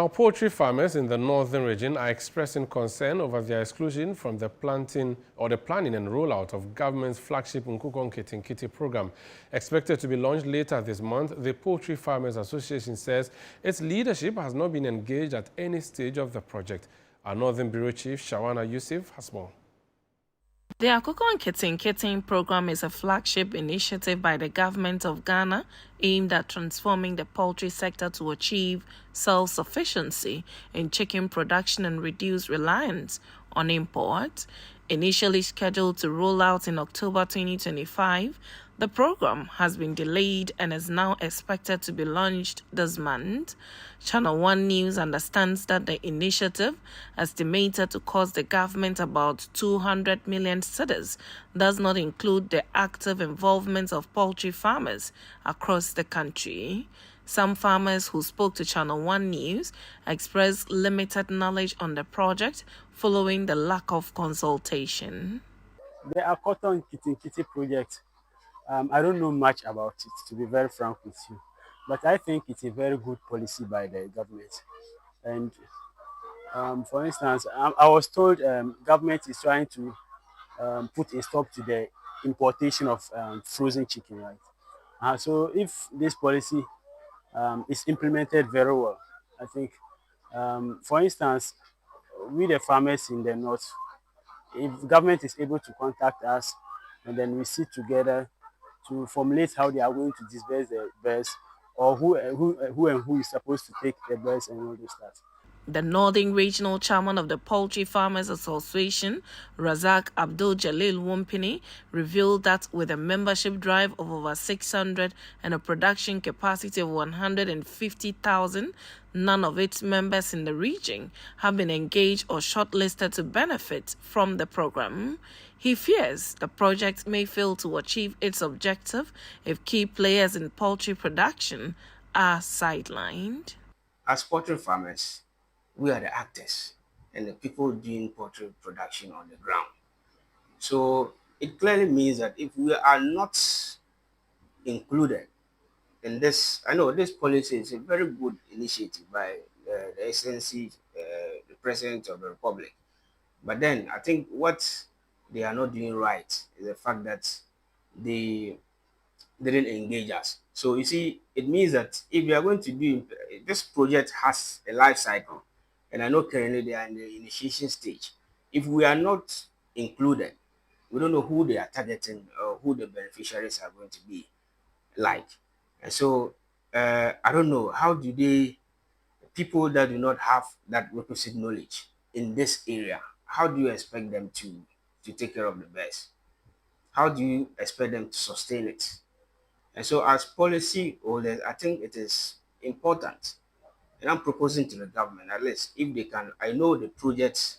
Now, poultry farmers in the northern region are expressing concern over their exclusion from the planning and rollout of government's flagship Nkoko Nkitinkiti program. Expected to be launched later this month, the Poultry Farmers Association says its leadership has not been engaged at any stage of the project. Our Northern Bureau Chief, Shawana Yusuf, has more. The Nkoko Nkitinkiti program is a flagship initiative by the government of Ghana aimed at transforming the poultry sector to achieve self-sufficiency in chicken production and reduce reliance on import. Initially scheduled to roll out in October 2025, the program has been delayed and is now expected to be launched this month. ChannelOne News understands that the initiative, estimated to cost the government about 200 million cedis, does not include the active involvement of poultry farmers across the country. Some farmers who spoke to ChannelOne News expressed limited knowledge on the project following the lack of consultation. The Nkoko Nkitinkiti project, I don't know much about it, to be very frank with you, but I think it's a very good policy by the government. And for instance, I was told government is trying to put a stop to the importation of frozen chicken, right? So if this policy is implemented very well, I think, for instance, we the farmers in the north, if government is able to contact us and then we sit together to formulate how they are going to disperse the birds, or who is supposed to take the birds and all this stuff. The Northern Regional Chairman of the Poultry Farmers Association, Razak Abdul Jalil Wumpini, revealed that with a membership drive of over 600 and a production capacity of 150,000, none of its members in the region have been engaged or shortlisted to benefit from the program. He fears the project may fail to achieve its objective if key players in poultry production are sidelined. As poultry farmers, we are the actors and the people doing poultry production on the ground. So it clearly means that if we are not included in this, I know this policy is a very good initiative by the Excellency, the President of the Republic. But then I think what they are not doing right is the fact that they didn't engage us. So you see, it means that if we are going to do this project has a life cycle, and I know currently they are in the initiation stage. If we are not included, we don't know who they are targeting or who the beneficiaries are going to be like. And so I don't know, how do they, people that do not have that requisite knowledge in this area, how do you expect them to take care of the birds? How do you expect them to sustain it? And so as policy holders, I think it is important, and I'm proposing to the government, at least if they can, I know the project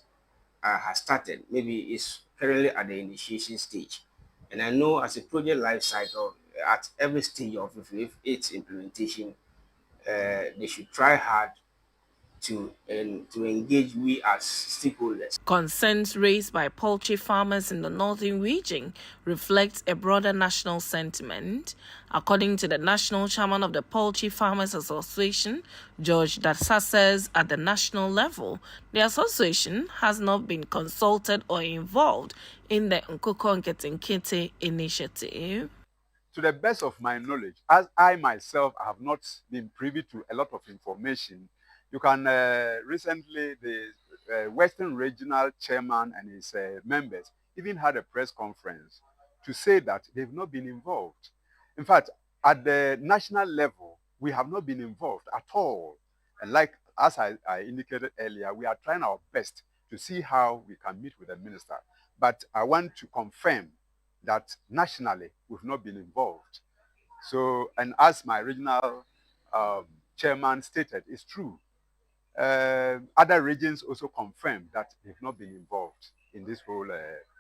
has started, maybe it's currently at the initiation stage. And I know as a project life cycle, at every stage of its implementation, they should try hard to engage we as stakeholders. Concerns raised by poultry farmers in the northern region reflect a broader national sentiment. According to the national chairman of the Poultry Farmers Association, George Dasa says at the national level, the association has not been consulted or involved in the Nkoko Nkitinkiti initiative. To the best of my knowledge, as I myself have not been privy to a lot of information, you can recently the Western Regional Chairman and his members even had a press conference to say that they've not been involved. In fact, at the national level, we have not been involved at all. And like as I indicated earlier, we are trying our best to see how we can meet with the minister. But I want to confirm that nationally we've not been involved. So, and as my regional chairman stated, it's true. Other regions also confirmed that they've not been involved in this whole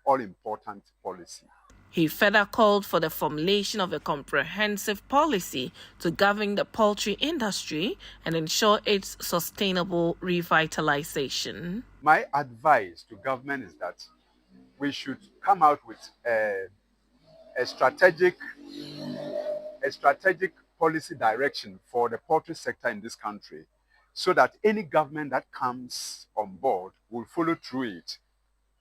all-important policy. He further called for the formulation of a comprehensive policy to govern the poultry industry and ensure its sustainable revitalization. My advice to government is that we should come out with a strategic policy direction for the poultry sector in this country. so that any government that comes on board will follow through it,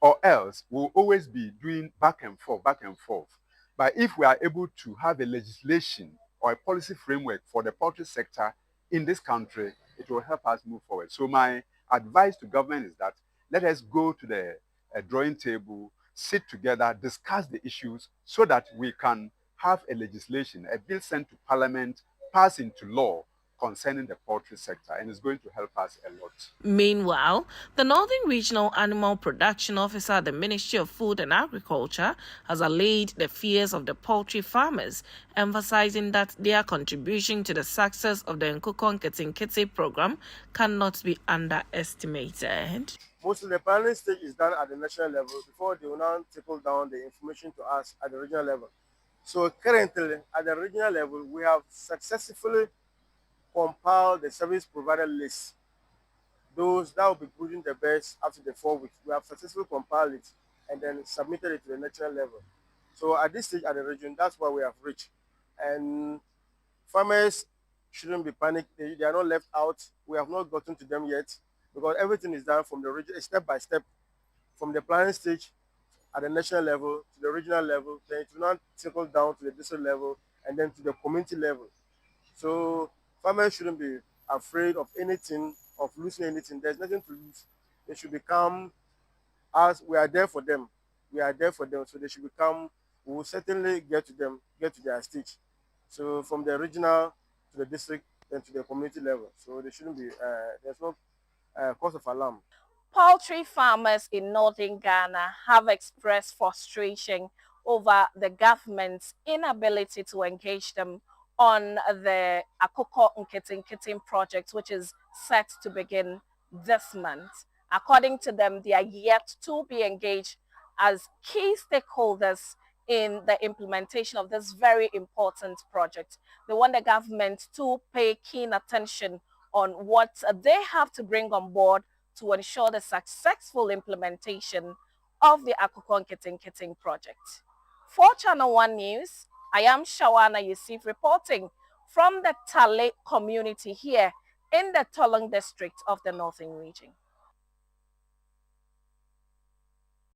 or else we'll always be doing back and forth, back and forth. But if we are able to have a legislation or a policy framework for the poultry sector in this country, it will help us move forward. So my advice to government is that let us go to the drawing table, sit together, discuss the issues so that we can have a legislation, a bill sent to Parliament, pass into law concerning the poultry sector, and it's going to help us a lot. Meanwhile, the Northern Regional Animal Production Officer at the Ministry of Food and Agriculture has allayed the fears of the poultry farmers, emphasizing that their contribution to the success of the Nkoko Nkitinkiti program cannot be underestimated. Most of the planning stage is done at the national level before they will now trickle down the information to us at the regional level. So currently, at the regional level, we have successfully compiled the service provider list. Those that will be putting the best after the 4 weeks. We have successfully compiled it and then submitted it to the national level. So at this stage at the region, that's where we have reached. And farmers shouldn't be panicked. They are not left out. We have not gotten to them yet because everything is done from the region, step by step, from the planning stage at the national level to the regional level, then it will not trickle down to the district level and then to the community level. So farmers shouldn't be afraid of anything, of losing anything. There's nothing to lose. They should become, as we are there for them. We are there for them. So they should become, we will certainly get to them, get to their stage. So from the regional to the district, then to the community level. So there shouldn't be, there's no cause of alarm. Poultry farmers in northern Ghana have expressed frustration over the government's inability to engage them on the Nkoko Nkitinkiti project, which is set to begin this month. According to them, they are yet to be engaged as key stakeholders in the implementation of this very important project. They want the government to pay keen attention on what they have to bring on board to ensure the successful implementation of the Nkoko Nkitinkiti project. For Channel One News, I am Shawana Yusuf reporting from the Tale community here in the Tolong district of the Northern Region.